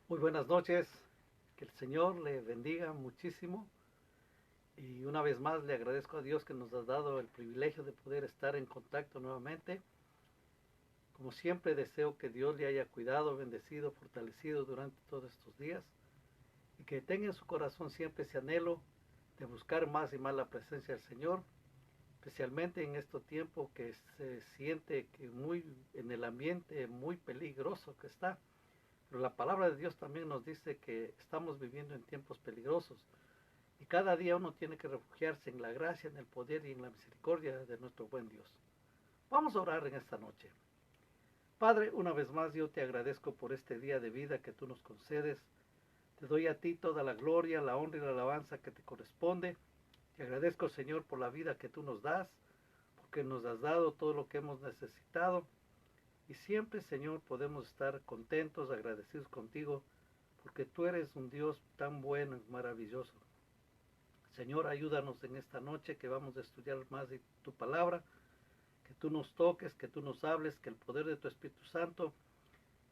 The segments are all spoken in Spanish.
Muy buenas noches, que el Señor le bendiga muchísimo y una vez más le agradezco a Dios que nos ha dado el privilegio de poder estar en contacto nuevamente. Como siempre deseo que Dios le haya cuidado, bendecido, fortalecido durante todos estos días y que tenga en su corazón siempre ese anhelo de buscar más y más la presencia del Señor, especialmente en este tiempo que se siente que muy en el ambiente muy peligroso que está. Pero la palabra de Dios también nos dice que estamos viviendo en tiempos peligrosos y cada día uno tiene que refugiarse en la gracia, en el poder y en la misericordia de nuestro buen Dios. Vamos a orar en esta noche. Padre, una vez más yo te agradezco por este día de vida que tú nos concedes. Te doy a ti toda la gloria, la honra y la alabanza que te corresponde. Te agradezco, Señor, por la vida que tú nos das, porque nos has dado todo lo que hemos necesitado. Y siempre, Señor, podemos estar contentos, agradecidos contigo, porque tú eres un Dios tan bueno y maravilloso. Señor, ayúdanos en esta noche que vamos a estudiar más de tu palabra, que tú nos toques, que tú nos hables, que el poder de tu Espíritu Santo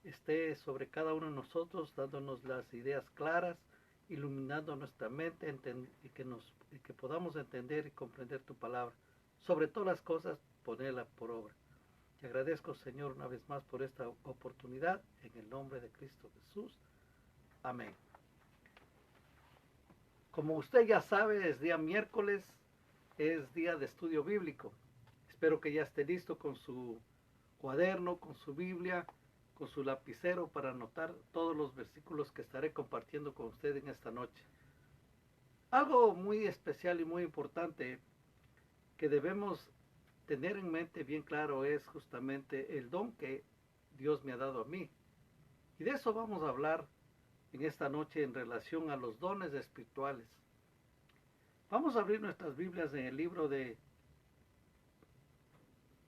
esté sobre cada uno de nosotros, dándonos las ideas claras, iluminando nuestra mente y que podamos entender y comprender tu palabra. Sobre todas las cosas, ponerla por obra. Te agradezco, Señor, una vez más por esta oportunidad, en el nombre de Cristo Jesús. Amén. Como usted ya sabe, es día miércoles, es día de estudio bíblico. Espero que ya esté listo con su cuaderno, con su Biblia, con su lapicero para anotar todos los versículos que estaré compartiendo con usted en esta noche. Algo muy especial y muy importante que debemos tener en mente bien claro es justamente el don que Dios me ha dado a mí. Y de eso vamos a hablar en esta noche en relación a los dones espirituales. Vamos a abrir nuestras Biblias en el libro de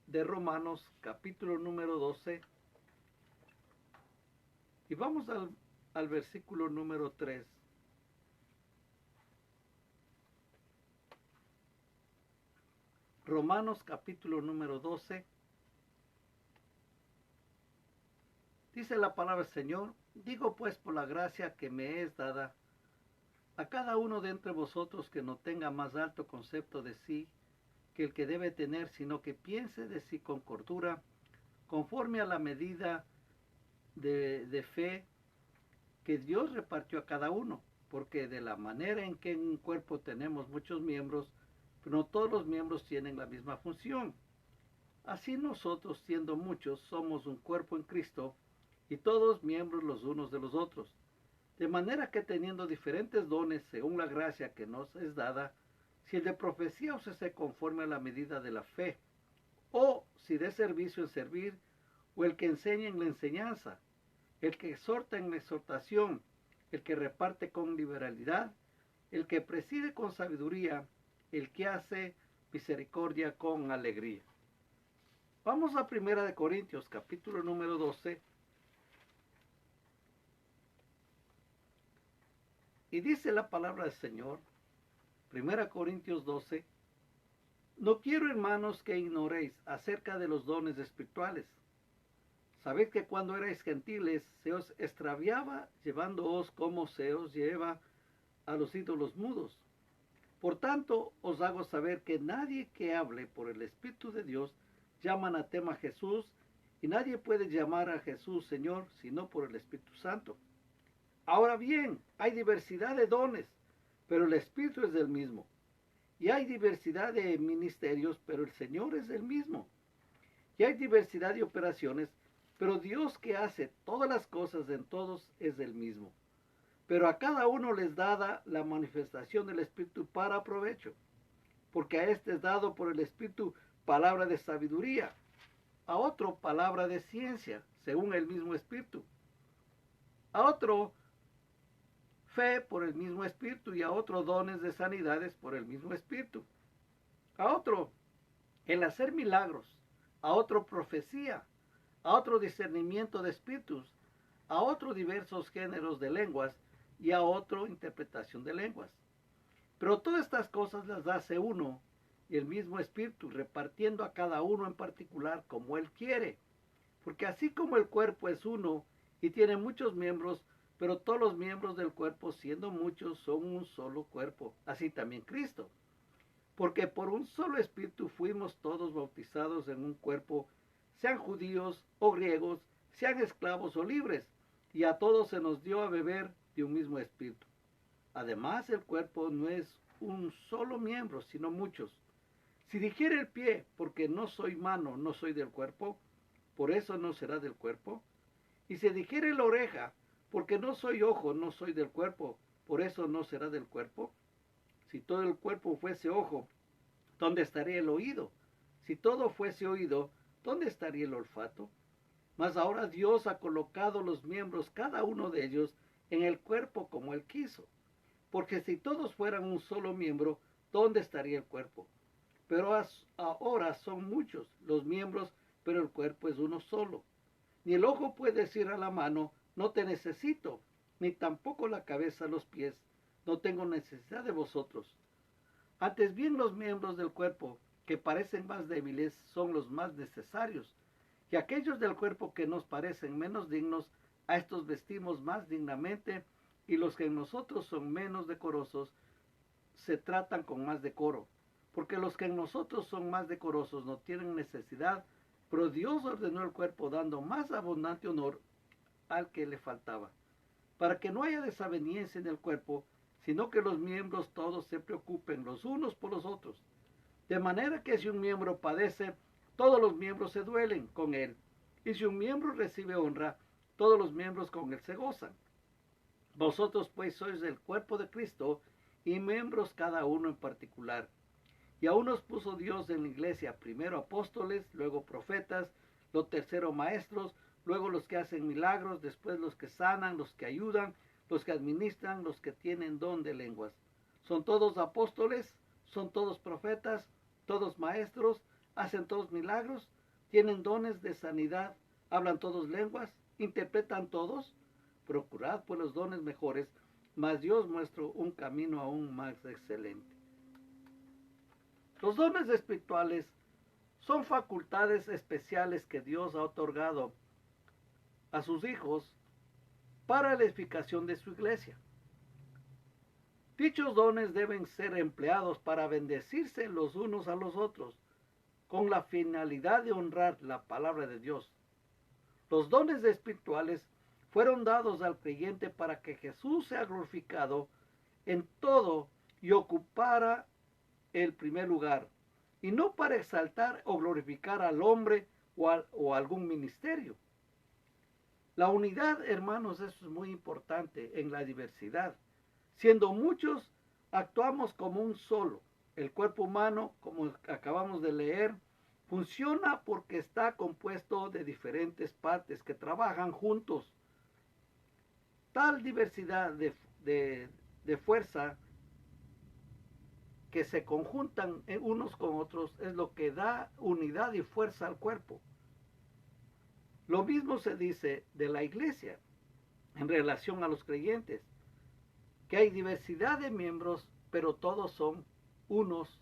Romanos, capítulo número 12, y vamos al versículo número 3. Romanos, capítulo número 12, dice la palabra del Señor: digo pues por la gracia que me es dada a cada uno de entre vosotros que no tenga más alto concepto de sí que el que debe tener, sino que piense de sí con cordura, conforme a la medida de fe que Dios repartió a cada uno, porque de la manera en que en un cuerpo tenemos muchos miembros, pero no todos los miembros tienen la misma función. Así nosotros, siendo muchos, somos un cuerpo en Cristo y todos miembros los unos de los otros. De manera que teniendo diferentes dones según la gracia que nos es dada, si el de profecía os hace conforme a la medida de la fe, o si de servicio en servir, o el que enseña en la enseñanza, el que exhorta en la exhortación, el que reparte con liberalidad, el que preside con sabiduría, el que hace misericordia con alegría. Vamos a Primera de Corintios, capítulo número 12, y dice la palabra del Señor, Primera Corintios 12, no quiero, hermanos, que ignoréis acerca de los dones espirituales. Sabed que cuando erais gentiles se os extraviaba llevándoos como se os lleva a los ídolos mudos. Por tanto, os hago saber que nadie que hable por el Espíritu de Dios llama anatema a Jesús, y nadie puede llamar a Jesús Señor sino por el Espíritu Santo. Ahora bien, hay diversidad de dones, pero el Espíritu es el mismo. Y hay diversidad de ministerios, pero el Señor es el mismo. Y hay diversidad de operaciones, pero Dios que hace todas las cosas en todos es el mismo. Pero a cada uno les dada la manifestación del Espíritu para provecho, porque a este es dado por el Espíritu palabra de sabiduría, a otro palabra de ciencia, según el mismo Espíritu, a otro fe por el mismo Espíritu, y a otro dones de sanidades por el mismo Espíritu, a otro el hacer milagros, a otro profecía, a otro discernimiento de espíritus, a otro diversos géneros de lenguas y a otro interpretación de lenguas. Pero todas estas cosas las hace uno y el mismo Espíritu, repartiendo a cada uno en particular como Él quiere. Porque así como el cuerpo es uno y tiene muchos miembros, pero todos los miembros del cuerpo, siendo muchos, son un solo cuerpo, así también Cristo. Porque por un solo espíritu fuimos todos bautizados en un cuerpo, sean judíos o griegos, sean esclavos o libres, y a todos se nos dio a beber de un mismo espíritu. Además, el cuerpo no es un solo miembro, sino muchos. Si dijera el pie, porque no soy mano, no soy del cuerpo, por eso no será del cuerpo. Y si dijere la oreja, porque no soy ojo, no soy del cuerpo, por eso no será del cuerpo. Si todo el cuerpo fuese ojo, ¿dónde estaría el oído? Si todo fuese oído, ¿dónde estaría el olfato? Mas ahora Dios ha colocado los miembros, cada uno de ellos, en el cuerpo como Él quiso. Porque si todos fueran un solo miembro, ¿dónde estaría el cuerpo? Pero ahora son muchos los miembros, pero el cuerpo es uno solo. Ni el ojo puede decir a la mano, no te necesito, ni tampoco la cabeza a los pies, no tengo necesidad de vosotros. Antes bien los miembros del cuerpo, que parecen más débiles, son los más necesarios. Y aquellos del cuerpo que nos parecen menos dignos, a estos vestimos más dignamente, y los que en nosotros son menos decorosos, se tratan con más decoro. Porque los que en nosotros son más decorosos no tienen necesidad, pero Dios ordenó el cuerpo dando más abundante honor al que le faltaba, para que no haya desaveniencia en el cuerpo, sino que los miembros todos se preocupen los unos por los otros. De manera que si un miembro padece, todos los miembros se duelen con él. Y si un miembro recibe honra, todos los miembros con él se gozan. Vosotros pues sois el cuerpo de Cristo y miembros cada uno en particular. Y a unos puso Dios en la iglesia, primero apóstoles, luego profetas, los terceros maestros, luego los que hacen milagros, después los que sanan, los que ayudan, los que administran, los que tienen don de lenguas. Son todos apóstoles, son todos profetas, todos maestros, hacen todos milagros, tienen dones de sanidad, hablan todos lenguas, interpretan todos. Procurad pues los dones mejores, mas Dios muestra un camino aún más excelente. Los dones espirituales son facultades especiales que Dios ha otorgado a sus hijos para la edificación de su iglesia. Dichos dones deben ser empleados para bendecirse los unos a los otros, con la finalidad de honrar la palabra de Dios. Los dones espirituales fueron dados al creyente para que Jesús sea glorificado en todo y ocupara el primer lugar, y no para exaltar o glorificar al hombre o algún ministerio. La unidad, hermanos, eso es muy importante en la diversidad. Siendo muchos, actuamos como un solo. El cuerpo humano, como acabamos de leer, funciona porque está compuesto de diferentes partes que trabajan juntos. Tal diversidad de fuerza que se conjuntan unos con otros es lo que da unidad y fuerza al cuerpo. Lo mismo se dice de la iglesia en relación a los creyentes, que hay diversidad de miembros, pero todos son unos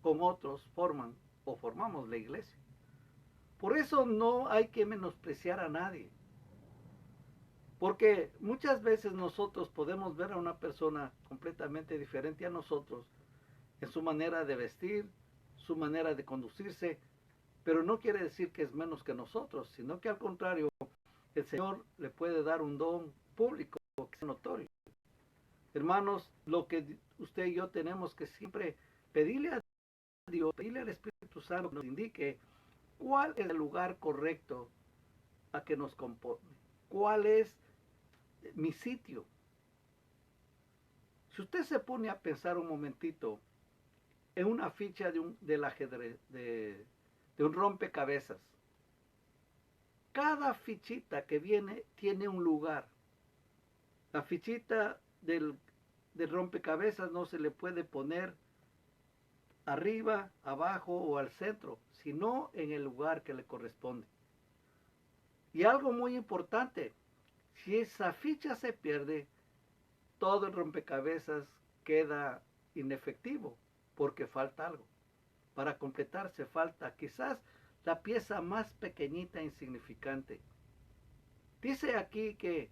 con otros, formamos la iglesia. Por eso no hay que menospreciar a nadie, porque muchas veces nosotros podemos ver a una persona completamente diferente a nosotros en su manera de vestir, su manera de conducirse, pero no quiere decir que es menos que nosotros, sino que al contrario, el Señor le puede dar un don público que sea notorio. Hermanos, lo que usted y yo tenemos que siempre pedirle a Dios, pedirle al Espíritu Santo que nos indique cuál es el lugar correcto a que nos compone, cuál es mi sitio. Si usted se pone a pensar un momentito en una ficha del ajedrez, de un rompecabezas, cada fichita que viene tiene un lugar. La fichita del rompecabezas no se le puede poner arriba, abajo o al centro, sino en el lugar que le corresponde. Y algo muy importante, si esa ficha se pierde, todo el rompecabezas queda inefectivo porque falta algo. Para completarse falta quizás la pieza más pequeñita e insignificante. Dice aquí que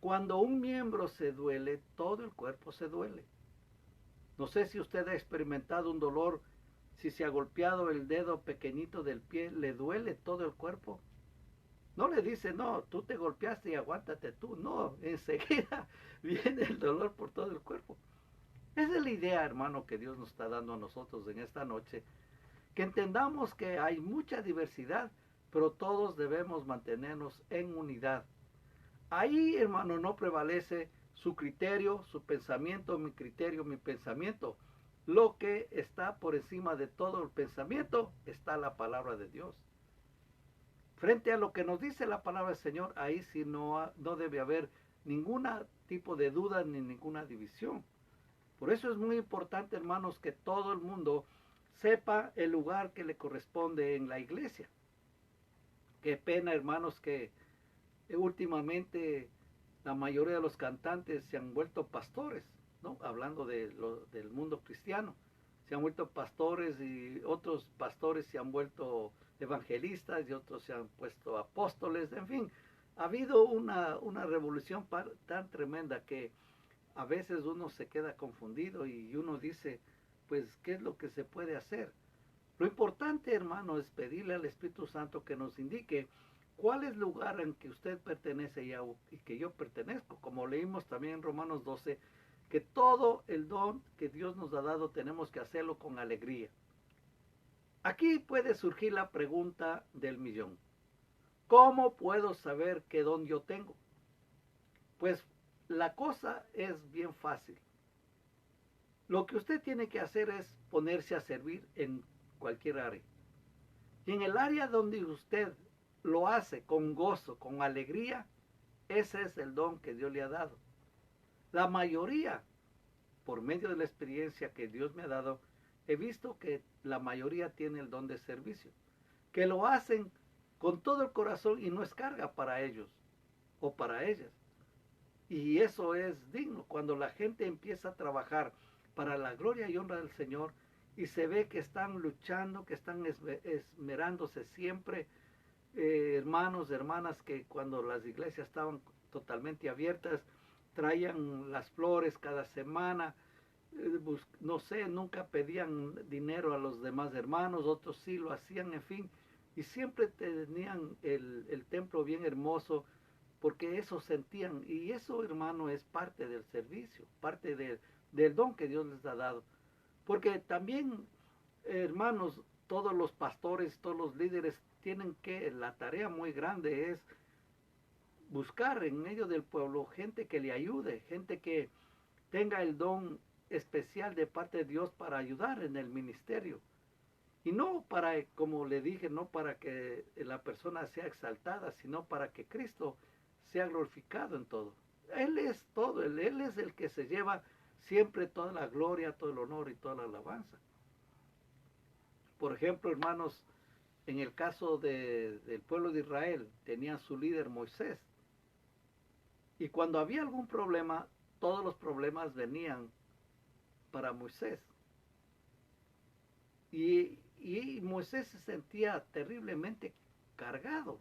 Cuando un miembro se duele, todo el cuerpo se duele. No sé si usted ha experimentado un dolor, si se ha golpeado el dedo pequeñito del pie, le duele todo el cuerpo. No le dice, no, tú te golpeaste y aguántate tú. No, enseguida viene el dolor por todo el cuerpo. Esa es la idea, hermano, que Dios nos está dando a nosotros en esta noche. Que entendamos que hay mucha diversidad, pero todos debemos mantenernos en unidad. Ahí, hermano, no prevalece su criterio, su pensamiento, mi criterio, mi pensamiento. Lo que está por encima de todo el pensamiento está la palabra de Dios. Frente a lo que nos dice la palabra del Señor, ahí sí no debe haber ningún tipo de duda ni ninguna división. Por eso es muy importante, hermanos, que todo el mundo sepa el lugar que le corresponde en la iglesia. Qué pena, hermanos, que últimamente la mayoría de los cantantes se han vuelto pastores, ¿no? Hablando del mundo cristiano. Se han vuelto pastores y otros pastores se han vuelto evangelistas y otros se han puesto apóstoles. En fin, ha habido una revolución tan tremenda que a veces uno se queda confundido y uno dice, pues, ¿qué es lo que se puede hacer? Lo importante, hermano, es pedirle al Espíritu Santo que nos indique cuál es el lugar en que usted pertenece y que yo pertenezco. Como leímos también en Romanos 12, que todo el don que Dios nos ha dado tenemos que hacerlo con alegría. Aquí puede surgir la pregunta del millón. ¿Cómo puedo saber qué don yo tengo? Pues la cosa es bien fácil. Lo que usted tiene que hacer es ponerse a servir en cualquier área. Y en el área donde usted lo hace con gozo, con alegría, ese es el don que Dios le ha dado. La mayoría, por medio de la experiencia que Dios me ha dado, he visto que la mayoría tiene el don de servicio, que lo hacen con todo el corazón y no es carga para ellos o para ellas. Y eso es digno, cuando la gente empieza a trabajar para la gloria y honra del Señor y se ve que están luchando, que están esmerándose siempre, hermanos, hermanas, que cuando las iglesias estaban totalmente abiertas, traían las flores cada semana, no sé, nunca pedían dinero a los demás hermanos, otros sí lo hacían, en fin, y siempre tenían el templo bien hermoso, porque eso sentían, y eso, hermano, es parte del servicio, parte del don que Dios les ha dado. Porque también, hermanos, todos los pastores, todos los líderes tienen que, la tarea muy grande es buscar en medio del pueblo gente que le ayude, gente que tenga el don especial de parte de Dios para ayudar en el ministerio. Y no para, como le dije, no para que la persona sea exaltada, sino para que Cristo sea glorificado en todo. Él es todo, Él es el que se lleva siempre toda la gloria, todo el honor y toda la alabanza. Por ejemplo, hermanos, en el caso del pueblo de Israel, tenía su líder Moisés. Y cuando había algún problema, todos los problemas venían para Moisés. Y Moisés se sentía terriblemente cargado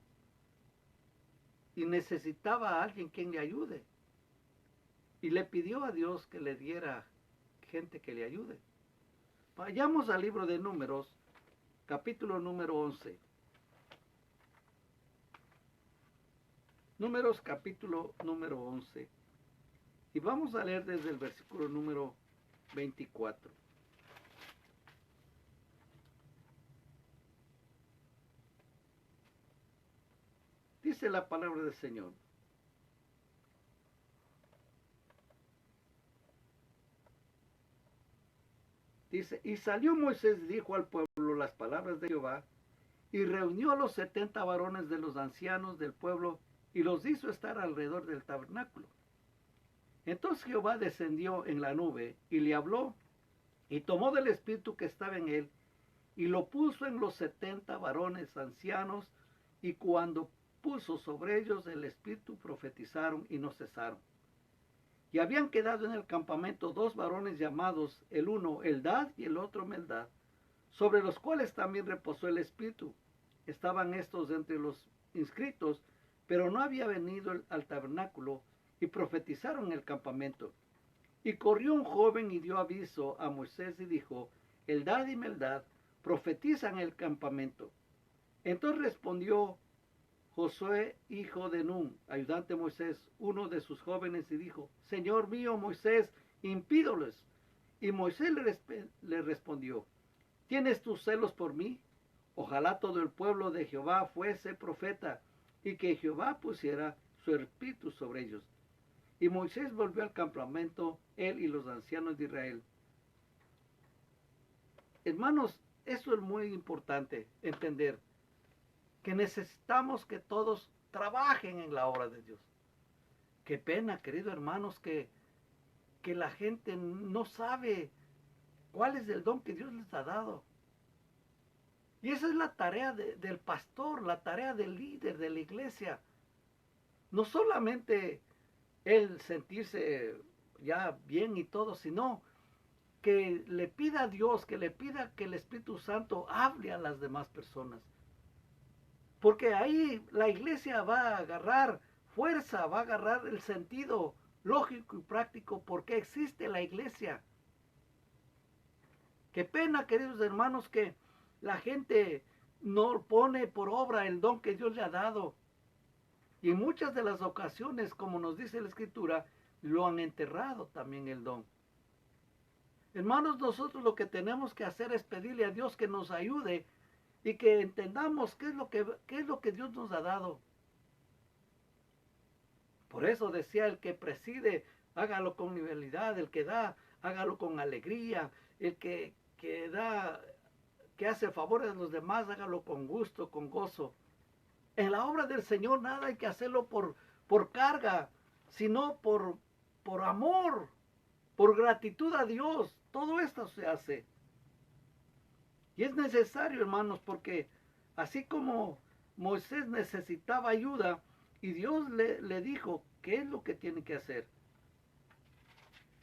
y necesitaba a alguien quien le ayude. Y le pidió a Dios que le diera gente que le ayude. Vayamos al libro de Números, capítulo número 11. Números, capítulo número 11. Y vamos a leer desde el versículo número 24. Dice la palabra del Señor. Dice, y salió Moisés y dijo al pueblo las palabras de Jehová, y reunió a los 70 varones de los ancianos del pueblo, y los hizo estar alrededor del tabernáculo. Entonces Jehová descendió en la nube, y le habló, y tomó del espíritu que estaba en él, y lo puso en los 70 varones ancianos, y cuando puso sobre ellos el espíritu, profetizaron y no cesaron. Y habían quedado en el campamento 2 varones llamados, el uno Eldad y el otro Meldad, sobre los cuales también reposó el espíritu. Estaban estos entre los inscritos, pero no había venido al tabernáculo, y profetizaron en el campamento. Y corrió un joven y dio aviso a Moisés y dijo, Eldad y Meldad profetizan en el campamento. Entonces respondió Josué, hijo de Nun, ayudante de Moisés, uno de sus jóvenes, y dijo, Señor mío Moisés, impídoles. Y Moisés le respondió, ¿tienes tus celos por mí? Ojalá todo el pueblo de Jehová fuese profeta, y que Jehová pusiera su espíritu sobre ellos. Y Moisés volvió al campamento, él y los ancianos de Israel. Hermanos, eso es muy importante entender, que necesitamos que todos trabajen en la obra de Dios. Qué pena, queridos hermanos, que la gente no sabe cuál es el don que Dios les ha dado. Y esa es la tarea del pastor, la tarea del líder de la iglesia. No solamente él sentirse ya bien y todo, sino que le pida a Dios, que le pida que el Espíritu Santo hable a las demás personas. Porque ahí la iglesia va a agarrar fuerza, va a agarrar el sentido lógico y práctico porque existe la iglesia. Qué pena, queridos hermanos, que la gente no pone por obra el don que Dios le ha dado. Y en muchas de las ocasiones, como nos dice la Escritura, lo han enterrado también el don. Hermanos, nosotros lo que tenemos que hacer es pedirle a Dios que nos ayude y que entendamos qué es lo que Dios nos ha dado. Por eso decía, el que preside, hágalo con nivelidad, el que da, hágalo con alegría, el que da, que hace favores a los demás, hágalo con gusto, con gozo. En la obra del Señor nada hay que hacerlo por carga, sino por amor, por gratitud a Dios. Todo esto se hace. Y es necesario, hermanos, porque así como Moisés necesitaba ayuda y Dios le dijo qué es lo que tiene que hacer.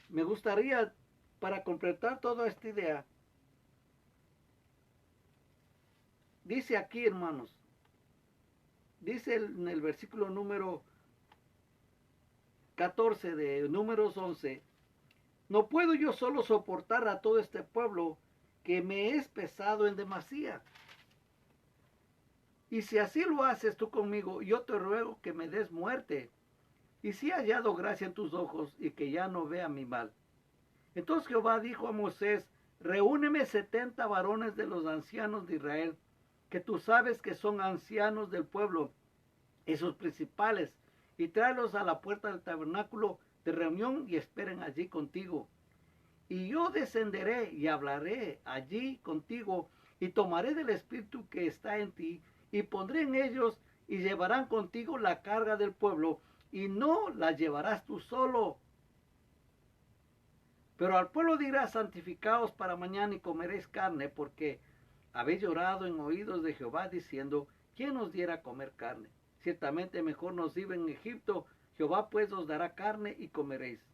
Me gustaría, para completar toda esta idea, dice aquí, hermanos, dice en el versículo número 14 de Números 11, no puedo yo solo soportar a todo este pueblo que me es pesado en demasía. Y si así lo haces tú conmigo, yo te ruego que me des muerte. Y si he hallado gracia en tus ojos y que ya no vea mi mal. Entonces Jehová dijo a Moisés, reúneme 70 varones de los ancianos de Israel, que tú sabes que son ancianos del pueblo, y sus principales, y tráelos a la puerta del tabernáculo de reunión y esperen allí contigo. Y yo descenderé y hablaré allí contigo, y tomaré del espíritu que está en ti, y pondré en ellos, y llevarán contigo la carga del pueblo, y no la llevarás tú solo. Pero al pueblo dirás, santificaos para mañana y comeréis carne, porque habéis llorado en oídos de Jehová, diciendo, ¿quién nos diera a comer carne? Ciertamente mejor nos iba en Egipto, Jehová pues os dará carne y comeréis.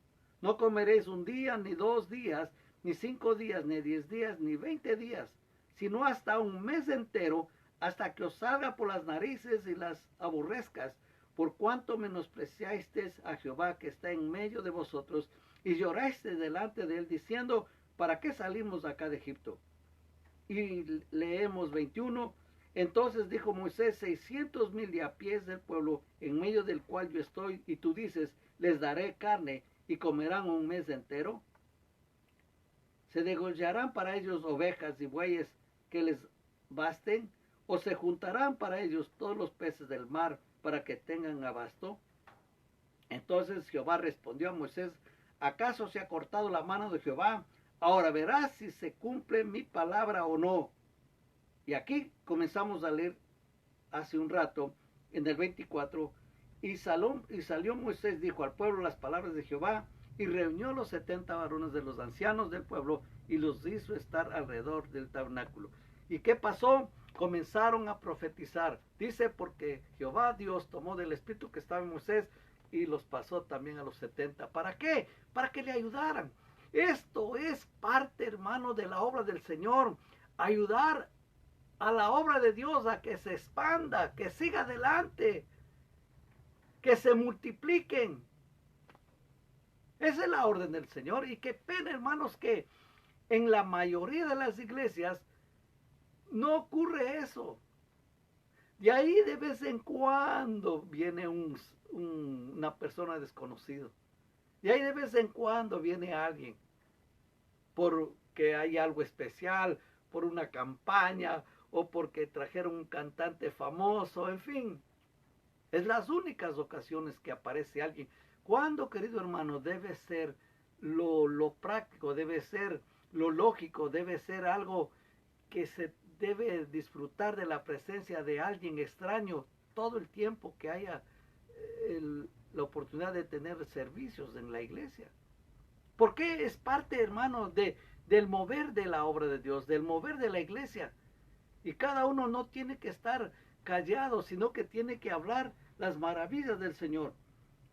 No comeréis un día, ni 2 días, ni 5 días, ni 10 días, ni 20 días, sino hasta un mes entero, hasta que os salga por las narices y las aborrezcas, por cuanto menospreciasteis a Jehová que está en medio de vosotros, y llorasteis delante de él, diciendo, ¿para qué salimos acá de Egipto? Y leemos 21, entonces dijo Moisés, 600,000 de a pies del pueblo, en medio del cual yo estoy, y tú dices, les daré carne, y comerán un mes entero. ¿Se degollarán para ellos ovejas y bueyes que les basten? ¿O se juntarán para ellos todos los peces del mar para que tengan abasto? Entonces Jehová respondió a Moisés, ¿acaso se ha cortado la mano de Jehová? Ahora verás si se cumple mi palabra o no. Y aquí comenzamos a leer hace un rato, en el 24, y salió Moisés, dijo al pueblo las palabras de Jehová, y reunió los 70 varones de los ancianos del pueblo, y los hizo estar alrededor del tabernáculo. ¿Y qué pasó? Comenzaron a profetizar. Dice, porque Jehová Dios tomó del espíritu que estaba en Moisés, y los pasó también a los 70. ¿Para qué? Para que le ayudaran. Esto es parte, hermano, de la obra del Señor. Ayudar a la obra de Dios a que se expanda, que siga adelante, que se multipliquen. Esa es la orden del Señor. Y qué pena, hermanos, que en la mayoría de las iglesias no ocurre eso. Y ahí de vez en cuando viene una persona desconocida. Y ahí de vez en cuando viene alguien porque hay algo especial, por una campaña o porque trajeron un cantante famoso, en fin. Es las únicas ocasiones que aparece alguien. Cuando, querido hermano, debe ser lo práctico, debe ser lo lógico, debe ser algo que se debe disfrutar de la presencia de alguien extraño todo el tiempo que haya la oportunidad de tener servicios en la iglesia. Porque es parte, hermano, del mover de la obra de Dios, del mover de la iglesia. Y cada uno no tiene que estar callado, sino que tiene que hablar las maravillas del Señor.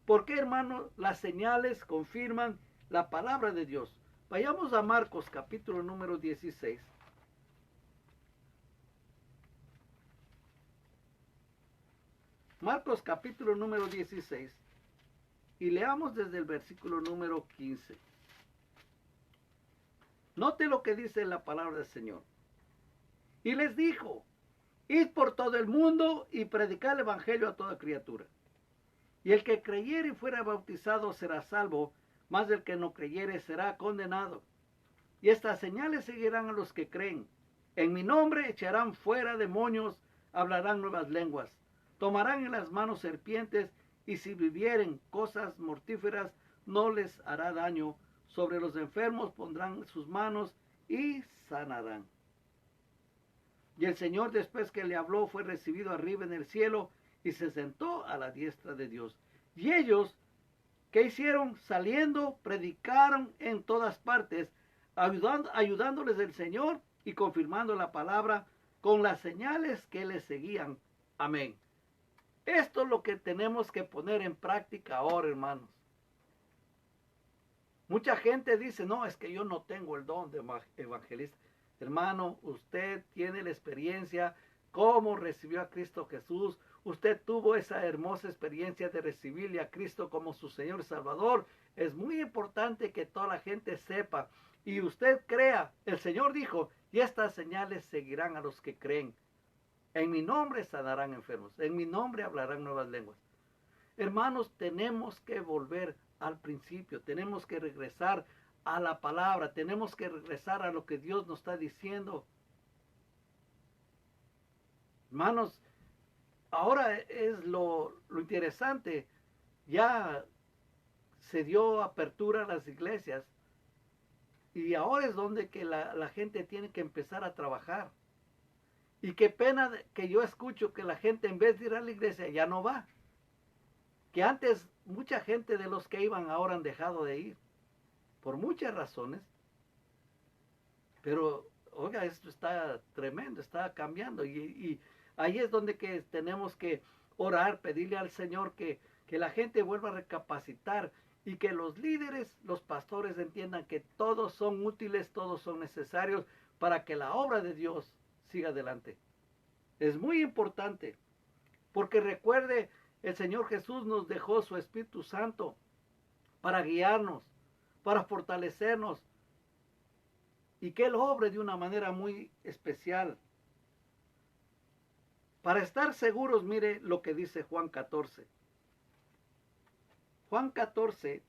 ¿Por qué, hermano? Las señales confirman la palabra de Dios. Vayamos a Marcos capítulo número 16. Marcos capítulo número 16. Y leamos desde el versículo número 15. Note lo que dice la palabra del Señor. Y les dijo, id por todo el mundo y predicad el evangelio a toda criatura. Y el que creyere y fuera bautizado será salvo, mas el que no creyere será condenado. Y estas señales seguirán a los que creen. En mi nombre echarán fuera demonios, hablarán nuevas lenguas, tomarán en las manos serpientes, y si bebieren cosas mortíferas no les hará daño. Sobre los enfermos pondrán sus manos y sanarán. Y el Señor, después que le habló, fue recibido arriba en el cielo y se sentó a la diestra de Dios. Y ellos, ¿qué hicieron? Saliendo, predicaron en todas partes, ayudándoles el Señor y confirmando la palabra con las señales que les seguían. Amén. Esto es lo que tenemos que poner en práctica ahora, hermanos. Mucha gente dice, no, es que yo no tengo el don de evangelista. Hermano, usted tiene la experiencia, cómo recibió a Cristo Jesús. Usted tuvo esa hermosa experiencia de recibirle a Cristo como su Señor y Salvador. Es muy importante que toda la gente sepa y usted crea. El Señor dijo, y estas señales seguirán a los que creen. En mi nombre sanarán enfermos, en mi nombre hablarán nuevas lenguas. Hermanos, tenemos que volver al principio, tenemos que regresar a la palabra, tenemos que regresar a lo que Dios nos está diciendo. Hermanos, ahora es lo interesante, ya se dio apertura a las iglesias y ahora es donde que la gente tiene que empezar a trabajar. Y qué pena que yo escucho que la gente en vez de ir a la iglesia ya no va. Que antes mucha gente de los que iban ahora han dejado de ir. Por muchas razones. Pero, oiga, esto está tremendo, está cambiando. Y ahí es donde que tenemos que orar, pedirle al Señor que la gente vuelva a recapacitar y que los líderes, los pastores entiendan que todos son útiles, todos son necesarios para que la obra de Dios siga adelante. Es muy importante, porque recuerde, el Señor Jesús nos dejó su Espíritu Santo para guiarnos, para fortalecernos, y que Él obre de una manera muy especial. Para estar seguros, mire lo que dice Juan 14. Juan 14,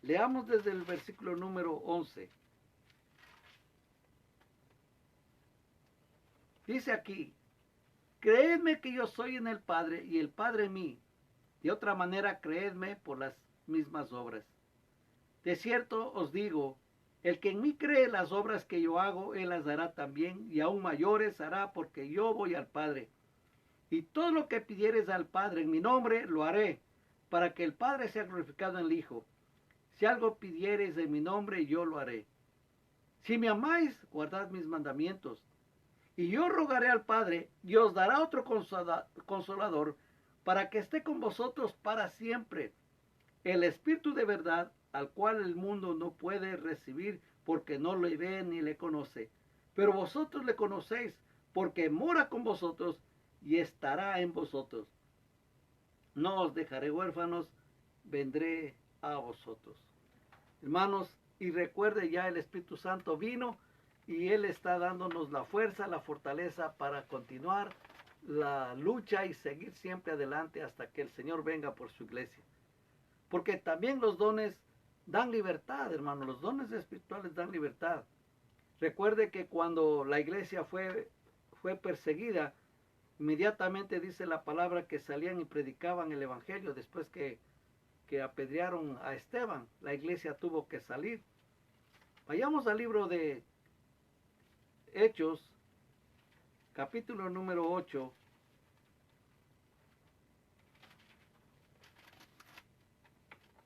leamos desde el versículo número 11. Dice aquí, creedme que yo soy en el Padre y el Padre en mí. De otra manera, creedme por las mismas obras. De cierto os digo, el que en mí cree las obras que yo hago, él las hará también, y aún mayores hará, porque yo voy al Padre. Y todo lo que pidieres al Padre en mi nombre, lo haré, para que el Padre sea glorificado en el Hijo. Si algo pidiereis en mi nombre, yo lo haré. Si me amáis, guardad mis mandamientos. Y yo rogaré al Padre, y os dará otro consolador, para que esté con vosotros para siempre. El Espíritu de verdad, al cual el mundo no puede recibir, porque no le ve ni le conoce. Pero vosotros le conocéis, porque mora con vosotros y estará en vosotros. No os dejaré huérfanos, vendré a vosotros. Hermanos, y recuerde, ya el Espíritu Santo vino y Él está dándonos la fuerza, la fortaleza para continuar la lucha y seguir siempre adelante hasta que el Señor venga por su iglesia. Porque también los dones dan libertad, hermano. Los dones espirituales dan libertad. Recuerde que cuando la iglesia fue perseguida, inmediatamente dice la palabra que salían y predicaban el evangelio. Después que apedrearon a Esteban, la iglesia tuvo que salir. Vayamos al libro de Hechos, capítulo número 8.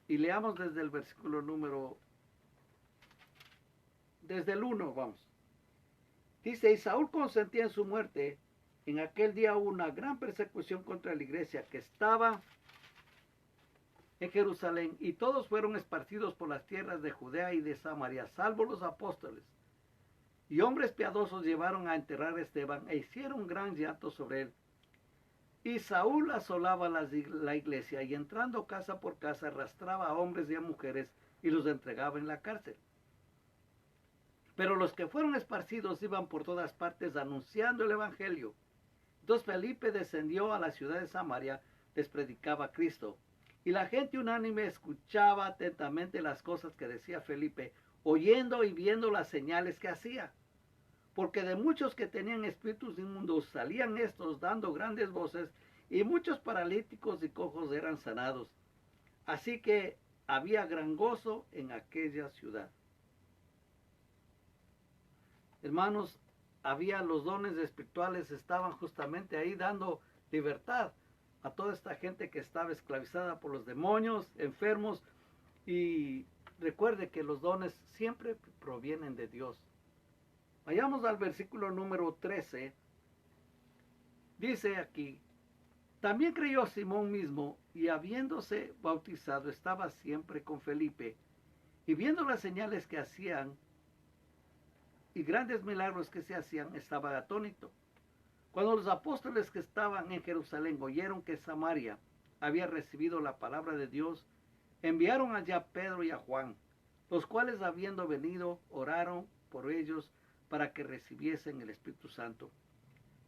Y leamos desde el versículo desde el 1, vamos. Dice, y Saúl consentía en su muerte. En aquel día hubo una gran persecución contra la iglesia que estaba en Jerusalén, y todos fueron esparcidos por las tierras de Judea y de Samaria, salvo los apóstoles. Y hombres piadosos llevaron a enterrar a Esteban e hicieron gran llanto sobre él. Y Saúl asolaba la iglesia y entrando casa por casa arrastraba a hombres y a mujeres y los entregaba en la cárcel. Pero los que fueron esparcidos iban por todas partes anunciando el evangelio. Entonces Felipe descendió a la ciudad de Samaria, les predicaba a Cristo. Y la gente unánime escuchaba atentamente las cosas que decía Felipe, oyendo y viendo las señales que hacía. Porque de muchos que tenían espíritus inmundos salían estos dando grandes voces, y muchos paralíticos y cojos eran sanados. Así que había gran gozo en aquella ciudad. Hermanos, los dones espirituales, estaban justamente ahí dando libertad a toda esta gente que estaba esclavizada por los demonios, enfermos. Y recuerde que los dones siempre provienen de Dios. Vayamos al versículo número 13. Dice aquí, también creyó Simón mismo, y habiéndose bautizado estaba siempre con Felipe, y viendo las señales que hacían y grandes milagros que se hacían, estaba atónito. Cuando los apóstoles que estaban en Jerusalén oyeron que Samaria había recibido la palabra de Dios, enviaron allá a Pedro y a Juan, los cuales habiendo venido oraron por ellos para que recibiesen el Espíritu Santo,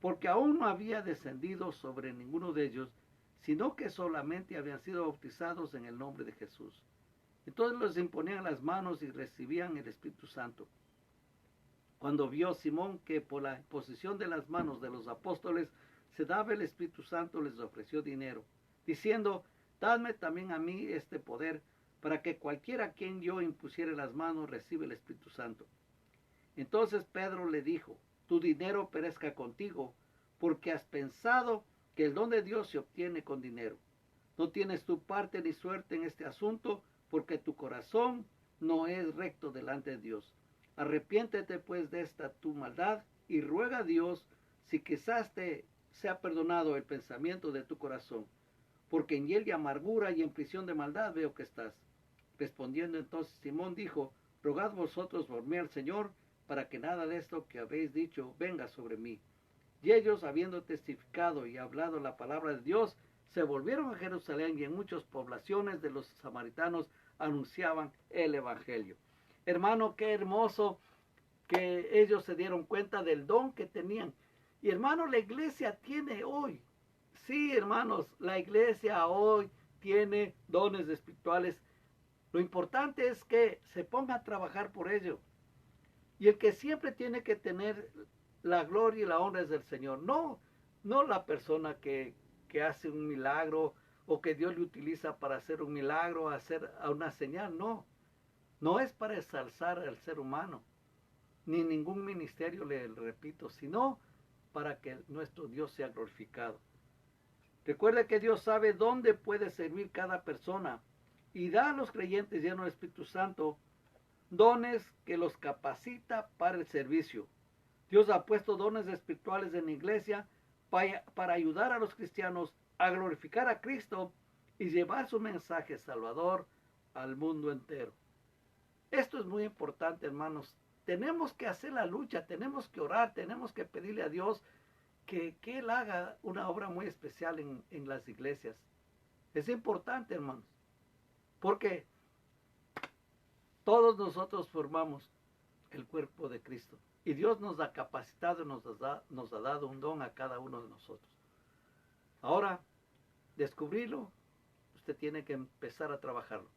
porque aún no había descendido sobre ninguno de ellos, sino que solamente habían sido bautizados en el nombre de Jesús. Entonces les imponían las manos y recibían el Espíritu Santo. Cuando vio Simón que por la imposición de las manos de los apóstoles se daba el Espíritu Santo, les ofreció dinero, diciendo, dadme también a mí este poder, para que cualquiera a quien yo impusiere las manos reciba el Espíritu Santo. Entonces Pedro le dijo, tu dinero perezca contigo, porque has pensado que el don de Dios se obtiene con dinero. No tienes tu parte ni suerte en este asunto, porque tu corazón no es recto delante de Dios. Arrepiéntete pues de esta tu maldad y ruega a Dios si quizás te sea perdonado el pensamiento de tu corazón, porque en hiel de amargura y en prisión de maldad veo que estás. Respondiendo entonces Simón dijo, rogad vosotros por mí al Señor, para que nada de esto que habéis dicho venga sobre mí. Y ellos, habiendo testificado y hablado la palabra de Dios, se volvieron a Jerusalén, y en muchas poblaciones de los samaritanos anunciaban el evangelio. Hermano, qué hermoso que ellos se dieron cuenta del don que tenían. Y hermano, la iglesia tiene hoy, sí, hermanos, la iglesia hoy tiene dones espirituales. Lo importante es que se ponga a trabajar por ello. Y el que siempre tiene que tener la gloria y la honra es del Señor. No la persona que hace un milagro, o que Dios le utiliza para hacer un milagro, hacer una señal. No es para ensalzar al ser humano, ni ningún ministerio, le repito, sino para que nuestro Dios sea glorificado. Recuerde que Dios sabe dónde puede servir cada persona, y da a los creyentes llenos del Espíritu Santo dones que los capacita para el servicio. Dios ha puesto dones espirituales en la iglesia para ayudar a los cristianos a glorificar a Cristo y llevar su mensaje salvador al mundo entero. Esto es muy importante, hermanos. Tenemos que hacer la lucha, tenemos que orar, tenemos que pedirle a Dios que Él haga una obra muy especial en las iglesias. Es importante, hermanos. Porque todos nosotros formamos el cuerpo de Cristo. Y Dios nos ha capacitado, nos ha dado un don a cada uno de nosotros. Ahora, descubrirlo, usted tiene que empezar a trabajarlo.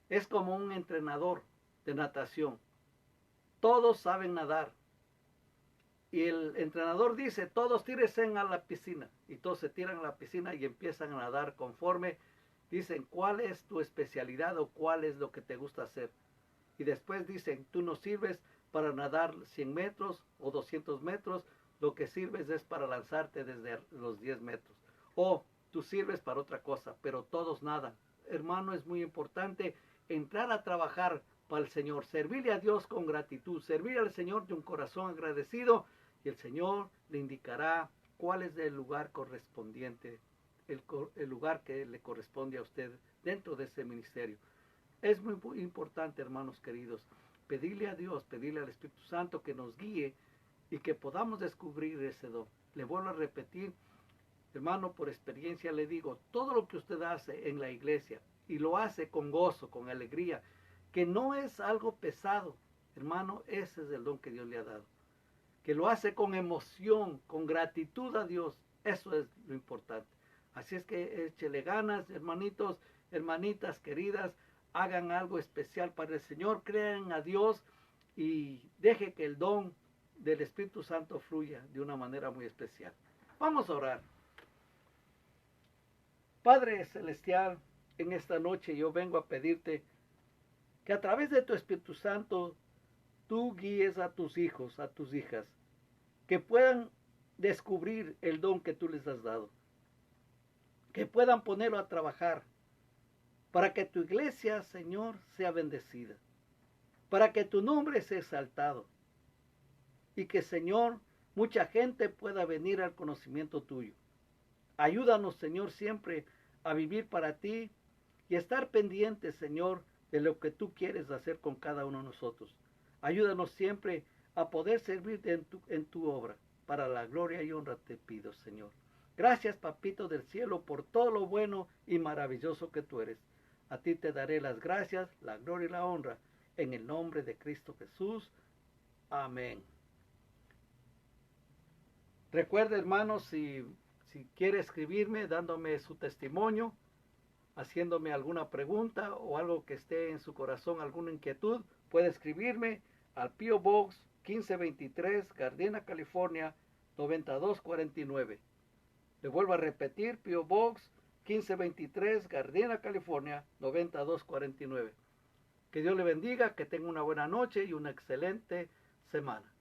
Es como un entrenador de natación. Todos saben nadar. Y el entrenador dice, todos tírense a la piscina. Y todos se tiran a la piscina y empiezan a nadar conforme dicen cuál es tu especialidad o cuál es lo que te gusta hacer. Y después dicen, tú no sirves para nadar 100 metros o 200 metros, lo que sirves es para lanzarte desde los 10 metros. O tú sirves para otra cosa, pero todos nadan. Hermano, es muy importante entrar a trabajar para el Señor, servirle a Dios con gratitud, servir al Señor de un corazón agradecido, y el Señor le indicará cuál es el lugar correspondiente, el lugar que le corresponde a usted dentro de ese ministerio. Es muy importante, hermanos queridos, pedirle a Dios, pedirle al Espíritu Santo que nos guíe y que podamos descubrir ese don. Le vuelvo a repetir, hermano, por experiencia le digo, todo lo que usted hace en la iglesia y lo hace con gozo, con alegría, que no es algo pesado, hermano, ese es el don que Dios le ha dado. Que lo hace con emoción, con gratitud a Dios, eso es lo importante. Así es que échele ganas, hermanitos, hermanitas queridas, hagan algo especial para el Señor, crean a Dios y deje que el don del Espíritu Santo fluya de una manera muy especial. Vamos a orar. Padre Celestial, en esta noche yo vengo a pedirte que a través de tu Espíritu Santo tú guíes a tus hijos, a tus hijas, que puedan descubrir el don que tú les has dado, que puedan ponerlo a trabajar, para que tu iglesia, Señor, sea bendecida, para que tu nombre sea exaltado, y que, Señor, mucha gente pueda venir al conocimiento tuyo. Ayúdanos, Señor, siempre a vivir para ti y estar pendientes, Señor, de lo que tú quieres hacer con cada uno de nosotros. Ayúdanos siempre a poder servirte en tu obra. Para la gloria y honra te pido, Señor. Gracias, Papito del cielo, por todo lo bueno y maravilloso que tú eres. A ti te daré las gracias, la gloria y la honra. En el nombre de Cristo Jesús. Amén. Recuerde, hermanos, si quiere escribirme dándome su testimonio, haciéndome alguna pregunta o algo que esté en su corazón, alguna inquietud, puede escribirme al P.O. Box 1523, Gardena, California, 9249. Le vuelvo a repetir, P.O. Box 1523, Gardena, California, 9249. Que Dios le bendiga, que tenga una buena noche y una excelente semana.